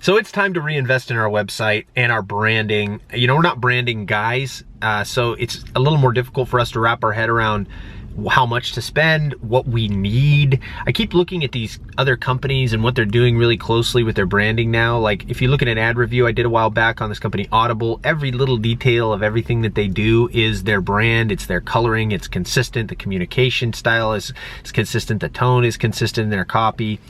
So it's time to reinvest in our website and our branding. You know, we're not branding guys, so it's a little more difficult for us to wrap our head around how much to spend, what we need. I keep looking at these other companies and what they're doing really closely with their branding now. Like if you look at an ad review I did a while back on this company, Audible, every little detail of everything that they do is their brand. It's their coloring, it's consistent, the communication style is consistent, the tone is consistent in their copy.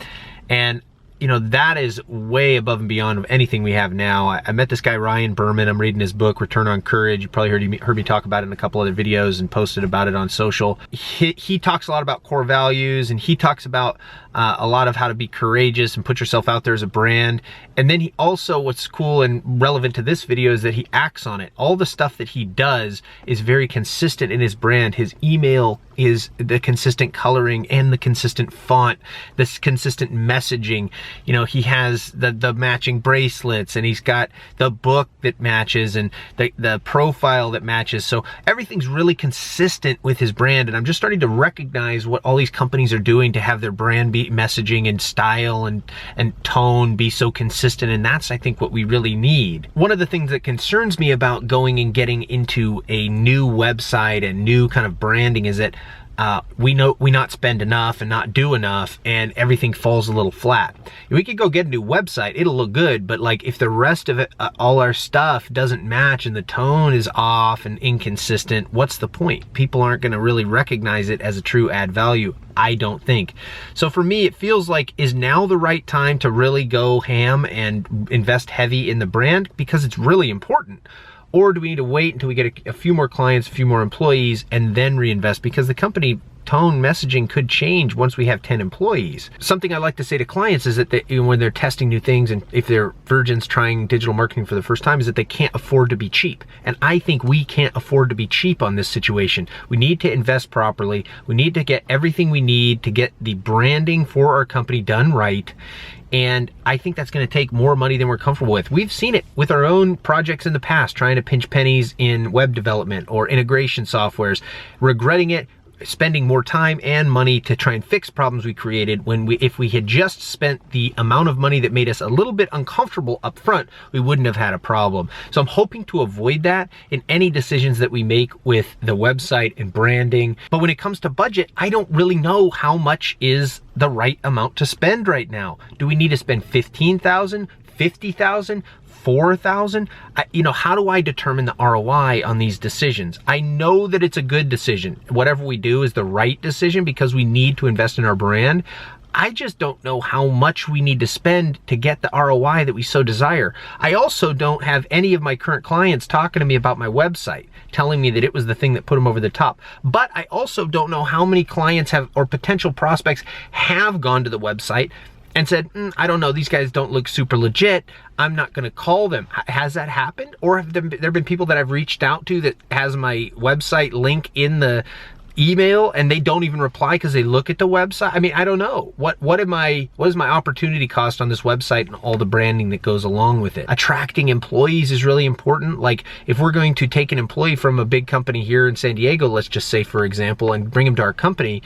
And you know, that is way above and beyond of anything we have now. I met this guy, Ryan Berman. I'm reading his book, Return on Courage. You probably heard me talk about it in a couple other videos and posted about it on social. He talks a lot about core values, and he talks about a lot of how to be courageous and put yourself out there as a brand. And then he also, what's cool and relevant to this video is that he acts on it. All the stuff that he does is very consistent in his brand. His email is the consistent coloring and the consistent font, this consistent messaging. You know, he has the matching bracelets, and he's got the book that matches and the profile that matches. So everything's really consistent with his brand. And I'm just starting to recognize what all these companies are doing to have their brand be messaging and style and tone be so consistent. And that's, I think, what we really need. One of the things that concerns me about going and getting into a new website and new kind of branding is that we not spend enough and not do enough, and everything falls a little flat. We could go get a new website, it'll look good, but like if the rest of it, all our stuff doesn't match and the tone is off and inconsistent, what's the point? People aren't gonna really recognize it as a true add value, I don't think. So for me, it feels like, is now the right time to really go ham and invest heavy in the brand because it's really important? Or do we need to wait until we get a few more clients, a few more employees, and then reinvest? Because the company tone messaging could change once we have 10 employees. Something I like to say to clients is that when they're testing new things, and if they're virgins trying digital marketing for the first time, is that they can't afford to be cheap. And I think we can't afford to be cheap on this situation. We need to invest properly. We need to get everything we need to get the branding for our company done right. And I think that's gonna take more money than we're comfortable with. We've seen it with our own projects in the past, trying to pinch pennies in web development or integration softwares, regretting it, spending more time and money to try and fix problems we created when if we had just spent the amount of money that made us a little bit uncomfortable up front, we wouldn't have had a problem. So I'm hoping to avoid that in any decisions that we make with the website and branding. But when it comes to budget, I don't really know how much is the right amount to spend right now. Do we need to spend $15,000, $50,000? 4,000? You know, how do I determine the ROI on these decisions? I know that it's a good decision. Whatever we do is the right decision because we need to invest in our brand. I just don't know how much we need to spend to get the ROI that we so desire. I also don't have any of my current clients talking to me about my website, telling me that it was the thing that put them over the top. But I also don't know how many clients have, or potential prospects have gone to the website and said, I don't know, these guys don't look super legit, I'm not gonna call them. Has that happened? Or have there been people that I've reached out to that has my website link in the email and they don't even reply because they look at the website? I mean, I don't know. What is my opportunity cost on this website and all the branding that goes along with it? Attracting employees is really important. Like if we're going to take an employee from a big company here in San Diego, let's just say for example, and bring him to our company,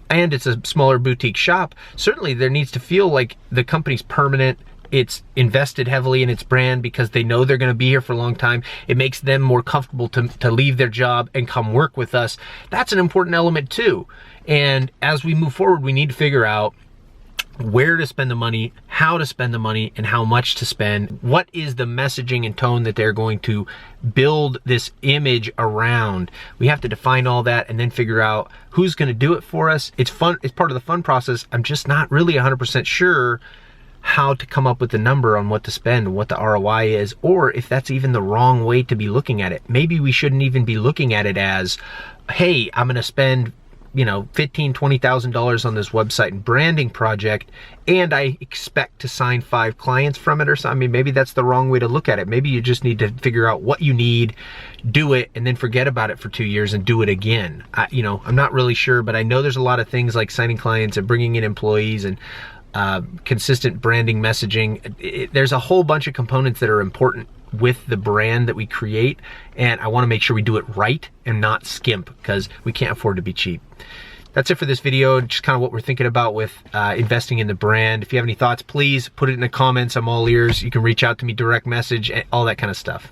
and it's a smaller boutique shop, certainly there needs to feel like the company's permanent, it's invested heavily in its brand because they know they're gonna be here for a long time. It makes them more comfortable to leave their job and come work with us. That's an important element too. And as we move forward, we need to figure out where to spend the money, how to spend the money, and how much to spend. What is the messaging and tone that they're going to build this image around? We have to define all that and then figure out who's gonna do it for us. It's fun, it's part of the fun process. I'm just not really 100% sure how to come up with the number on what to spend, what the ROI is, or if that's even the wrong way to be looking at it. Maybe we shouldn't even be looking at it as, hey, I'm gonna spend $15,000, $20,000 on this website and branding project, and I expect to sign 5 clients from it or something. I mean, maybe that's the wrong way to look at it. Maybe you just need to figure out what you need, do it, and then forget about it for 2 years and do it again. I'm not really sure, but I know there's a lot of things like signing clients and bringing in employees and consistent branding messaging. There's a whole bunch of components that are important with the brand that we create, and I want to make sure we do it right and not skimp because we can't afford to be cheap. that's it for this video. Just kind of what we're thinking about with investing in the brand. If you have any thoughts, please put it in the comments. I'm all ears. You can reach out to me, direct message, all that kind of stuff.